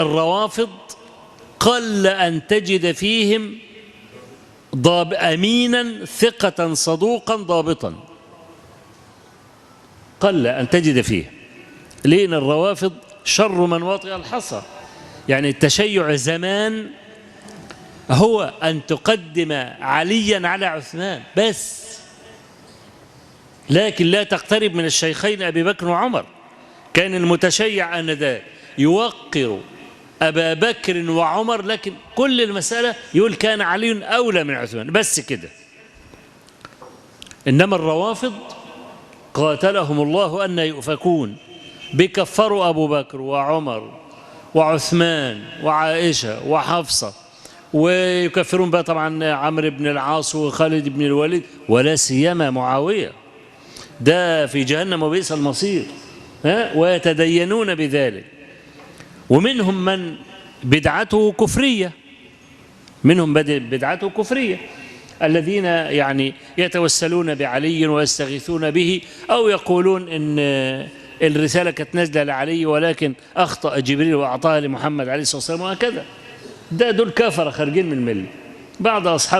الروافض قل أن تجد فيهم أمينا ثقة صدوقا ضابطا، قل أن تجد فيه. لأن الروافض شر من وطئ الحصى. يعني التشيع زمان هو أن تقدم عليا على عثمان بس، لكن لا تقترب من الشيخين أبي بكر وعمر. كان المتشيع آنذاك يوقر أبا بكر وعمر، لكن كل المسألة يقول كان علي أولى من عثمان بس كده. إنما الروافض قاتلهم الله أن يؤفكون، بكفروا أبو بكر وعمر وعثمان وعائشة وحفصة، ويكفرون بقى طبعا عمرو بن العاص وخالد بن الوليد، ولا سيما معاوية، ده في جهنم وبئس المصير، ويتدينون بذلك. ومنهم من بدعته كفرية، منهم بدعته كفرية، الذين يعني يتوسلون بعلي ويستغيثون به، أو يقولون إن الرسالة كانت نازلة لعلي ولكن أخطأ جبريل وأعطاها لمحمد عليه الصلاة والسلام وهكذا. دول كفرة خارجين من الملة. بعض أصحاب